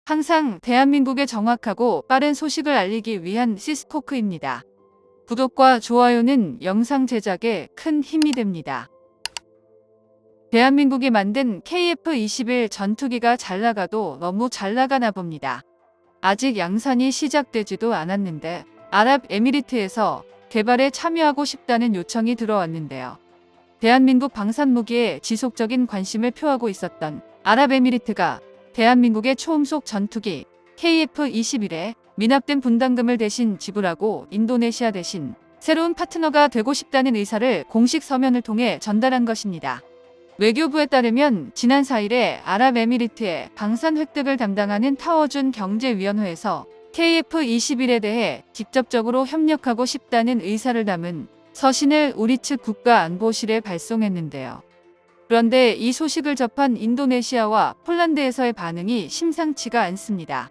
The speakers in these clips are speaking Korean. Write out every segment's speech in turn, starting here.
항상 대한민국에 정확하고 빠른 소식을 알리기 위한 시스코크입니다. 구독과 좋아요는 영상 제작에 큰 힘이 됩니다. 대한민국이 만든 KF-21 전투기가 잘 나가도 너무 잘 나가나 봅니다. 아직 양산이 시작되지도 않았는데 아랍에미리트에서 개발에 참여하고 싶다는 요청이 들어왔는데요. 대한민국 방산무기에 지속적인 관심을 표하고 있었던 아랍에미리트가 대한민국의 초음속 전투기 KF-21에 미납된 분담금을 대신 지불하고 인도네시아 대신 새로운 파트너가 되고 싶다는 의사를 공식 서면을 통해 전달한 것입니다. 외교부에 따르면 지난 4일에 아랍에미리트의 방산 획득을 담당하는 타워준 경제위원회에서 KF-21에 대해 직접적으로 협력하고 싶다는 의사를 담은 서신을 우리 측 국가안보실에 발송했는데요. 그런데 이 소식을 접한 인도네시아와 폴란드에서의 반응이 심상치가 않습니다.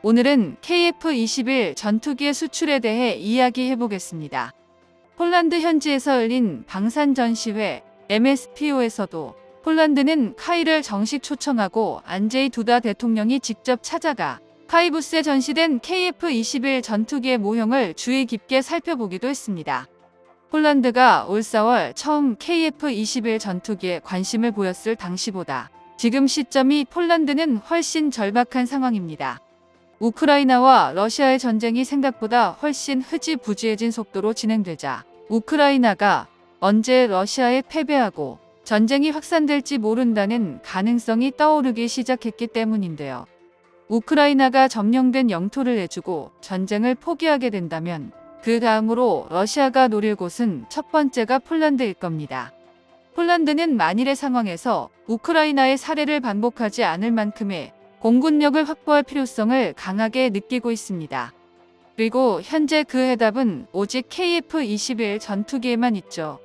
오늘은 KF-21 전투기의 수출에 대해 이야기해보겠습니다. 폴란드 현지에서 열린 방산 전시회 MSPO에서도 폴란드는 카이를 정식 초청하고 안제이 두다 대통령이 직접 찾아가 카이 부스에 전시된 KF-21 전투기의 모형을 주의 깊게 살펴보기도 했습니다. 폴란드가 올 4월 처음 KF-21 전투기에 관심을 보였을 당시보다 지금 시점이 폴란드는 훨씬 절박한 상황입니다. 우크라이나와 러시아의 전쟁이 생각보다 훨씬 흐지부지해진 속도로 진행되자 우크라이나가 언제 러시아에 패배하고 전쟁이 확산될지 모른다는 가능성이 떠오르기 시작했기 때문인데요. 우크라이나가 점령된 영토를 내주고 전쟁을 포기하게 된다면 그 다음으로 러시아가 노릴 곳은 첫 번째가 폴란드일 겁니다. 폴란드는 만일의 상황에서 우크라이나의 사례를 반복하지 않을 만큼의 공군력을 확보할 필요성을 강하게 느끼고 있습니다. 그리고 현재 그 해답은 오직 KF-21 전투기에만 있죠.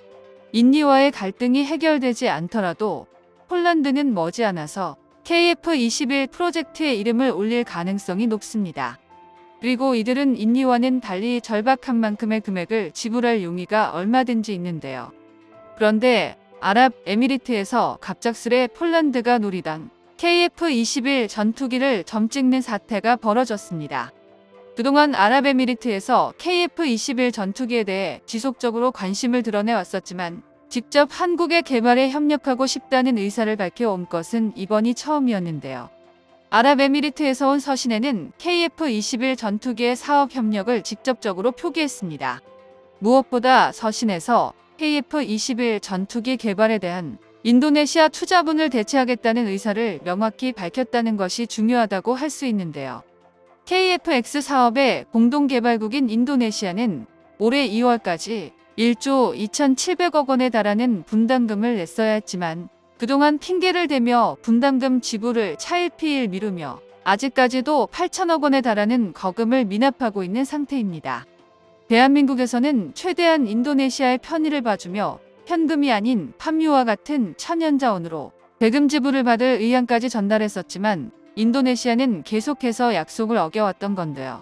인니와의 갈등이 해결되지 않더라도 폴란드는 머지않아서 KF-21 프로젝트의 이름을 올릴 가능성이 높습니다. 그리고 이들은 인니와는 달리 절박한 만큼의 금액을 지불할 용의가 얼마든지 있는데요. 그런데 아랍에미리트에서 갑작스레 폴란드가 노리던 KF-21 전투기를 점찍는 사태가 벌어졌습니다. 그동안 아랍에미리트에서 KF-21 전투기에 대해 지속적으로 관심을 드러내왔었지만 직접 한국의 개발에 협력하고 싶다는 의사를 밝혀온 것은 이번이 처음이었는데요. 아랍에미리트에서 온 서신에는 KF-21 전투기의 사업 협력을 직접적으로 표기했습니다. 무엇보다 서신에서 KF-21 전투기 개발에 대한 인도네시아 투자분을 대체하겠다는 의사를 명확히 밝혔다는 것이 중요하다고 할 수 있는데요. KF-X 사업의 공동개발국인 인도네시아는 올해 2월까지 1조 2,700억 원에 달하는 분담금을 냈어야 했지만 그동안 핑계를 대며 분담금 지불을 차일피일 미루며 아직까지도 8천억 원에 달하는 거금을 미납하고 있는 상태입니다. 대한민국에서는 최대한 인도네시아의 편의를 봐주며 현금이 아닌 팜유와 같은 천연자원으로 대금 지불을 받을 의향까지 전달했었지만 인도네시아는 계속해서 약속을 어겨왔던 건데요.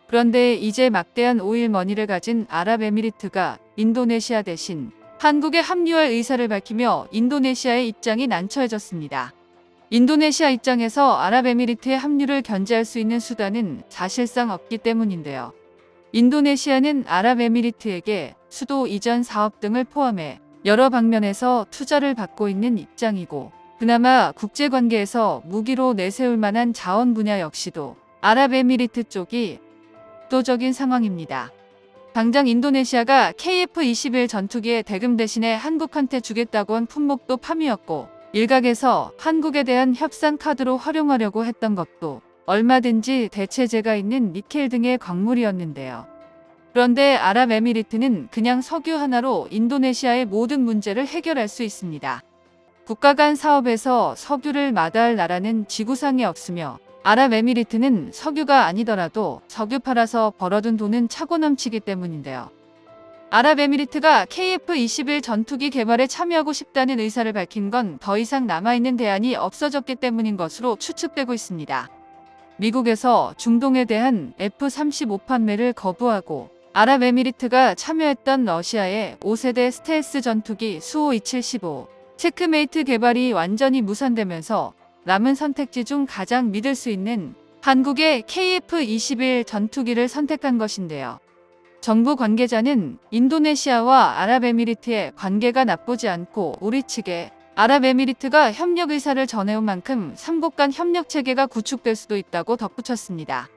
그런데 이제 막대한 오일머니를 가진 아랍에미리트가 인도네시아 대신 한국에 합류할 의사를 밝히며 인도네시아의 입장이 난처해졌습니다. 인도네시아 입장에서 아랍에미리트의 합류를 견제할 수 있는 수단은 사실상 없기 때문인데요. 인도네시아는 아랍에미리트에게 수도 이전 사업 등을 포함해 여러 방면에서 투자를 받고 있는 입장이고 그나마 국제관계에서 무기로 내세울 만한 자원 분야 역시도 아랍에미리트 쪽이 압도적인 상황입니다. 당장 인도네시아가 KF-21 전투기의 대금 대신에 한국한테 주겠다고 한 품목도 팜유였고 일각에서 한국에 대한 협상 카드로 활용하려고 했던 것도 얼마든지 대체재가 있는 니켈 등의 광물이었는데요. 그런데 아랍에미리트는 그냥 석유 하나로 인도네시아의 모든 문제를 해결할 수 있습니다. 국가 간 사업에서 석유를 마다할 나라는 지구상에 없으며 아랍에미리트는 석유가 아니더라도 석유 팔아서 벌어둔 돈은 차고 넘치기 때문인데요. 아랍에미리트가 KF-21 전투기 개발에 참여하고 싶다는 의사를 밝힌 건 더 이상 남아있는 대안이 없어졌기 때문인 것으로 추측되고 있습니다. 미국에서 중동에 대한 F-35 판매를 거부하고 아랍에미리트가 참여했던 러시아의 5세대 스텔스 전투기 수호 2715 체크메이트 개발이 완전히 무산되면서 남은 선택지 중 가장 믿을 수 있는 한국의 KF-21 전투기를 선택한 것인데요. 정부 관계자는 인도네시아와 아랍에미리트의 관계가 나쁘지 않고 우리 측에 아랍에미리트가 협력 의사를 전해온 만큼 삼국 간 협력 체계가 구축될 수도 있다고 덧붙였습니다.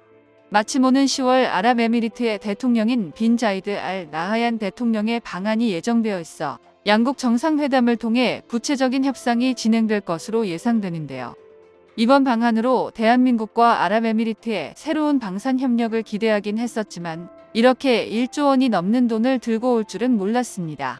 마침 오는 10월 아랍에미리트의 대통령인 빈 자이드 알 나하얀 대통령의 방한이 예정되어 있어 양국 정상회담을 통해 구체적인 협상이 진행될 것으로 예상되는데요. 이번 방한으로 대한민국과 아랍에미리트의 새로운 방산 협력을 기대하긴 했었지만 이렇게 1조 원이 넘는 돈을 들고 올 줄은 몰랐습니다.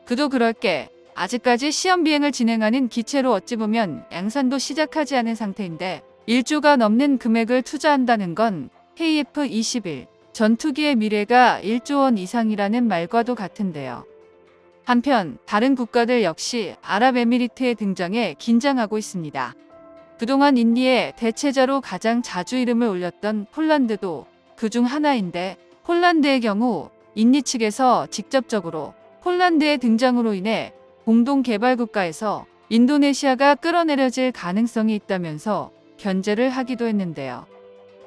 그도 그럴 게 아직까지 시험 비행을 진행하는 기체로 어찌 보면 양산도 시작하지 않은 상태인데 1조가 넘는 금액을 투자한다는 건 KF-21 전투기의 미래가 1조 원 이상이라는 말과도 같은데요. 한편 다른 국가들 역시 아랍에미리트의 등장에 긴장하고 있습니다. 그동안 인디의 대체자로 가장 자주 이름을 올렸던 폴란드도 그중 하나인데 폴란드의 경우 인디 측에서 직접적으로 폴란드의 등장으로 인해 공동개발국가에서 인도네시아가 끌어내려질 가능성이 있다면서 견제를 하기도 했는데요.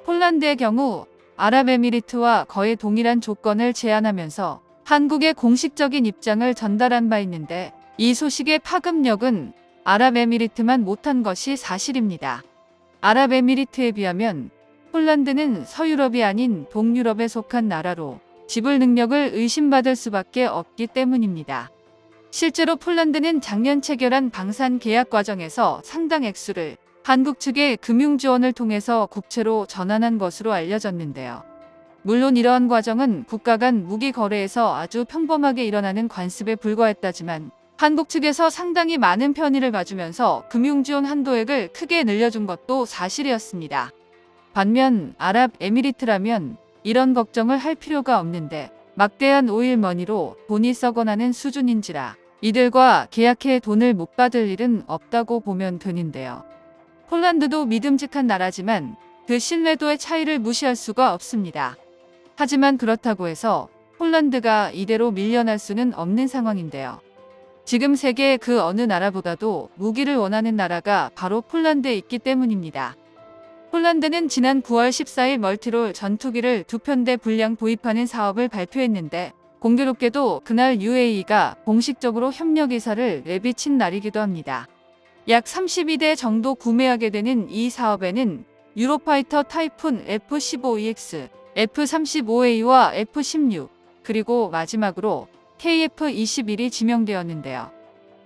폴란드의 경우 아랍에미리트와 거의 동일한 조건을 제안하면서 한국의 공식적인 입장을 전달한 바 있는데 이 소식의 파급력은 아랍에미리트만 못한 것이 사실입니다. 아랍에미리트에 비하면 폴란드는 서유럽이 아닌 동유럽에 속한 나라로 지불 능력을 의심받을 수밖에 없기 때문입니다. 실제로 폴란드는 작년 체결한 방산 계약 과정에서 상당 액수를 한국 측의 금융 지원을 통해서 국채로 전환한 것으로 알려졌는데요. 물론 이러한 과정은 국가 간 무기 거래에서 아주 평범하게 일어나는 관습에 불과했다지만 한국 측에서 상당히 많은 편의를 봐주면서 금융 지원 한도액을 크게 늘려준 것도 사실이었습니다. 반면 아랍에미리트라면 이런 걱정을 할 필요가 없는데 막대한 오일머니로 돈이 썩어나는 수준인지라 이들과 계약해 돈을 못 받을 일은 없다고 보면 되는데요. 폴란드도 믿음직한 나라지만 그 신뢰도의 차이를 무시할 수가 없습니다. 하지만 그렇다고 해서 폴란드가 이대로 밀려날 수는 없는 상황인데요. 지금 세계의 그 어느 나라보다도 무기를 원하는 나라가 바로 폴란드에 있기 때문입니다. 폴란드는 지난 9월 14일 멀티롤 전투기를 2편대 분량 도입하는 사업을 발표했는데 공교롭게도 그날 UAE가 공식적으로 협력 의사를 내비친 날이기도 합니다. 약 32대 정도 구매하게 되는 이 사업에는 유로파이터 타이푼 F-15EX, F-35A와 F-16, 그리고 마지막으로 KF-21이 지명되었는데요.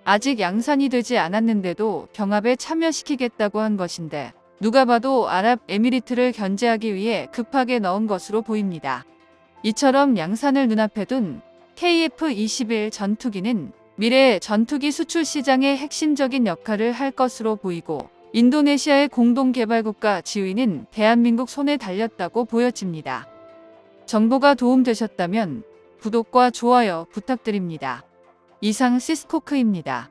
아직 양산이 되지 않았는데도 경합에 참여시키겠다고 한 것인데 누가 봐도 아랍에미리트를 견제하기 위해 급하게 넣은 것으로 보입니다. 이처럼 양산을 눈앞에 둔 KF-21 전투기는 미래 전투기 수출 시장의 핵심적인 역할을 할 것으로 보이고 인도네시아의 공동개발국가 지위는 대한민국 손에 달렸다고 보여집니다. 정보가 도움되셨다면 구독과 좋아요 부탁드립니다. 이상 시스코크입니다.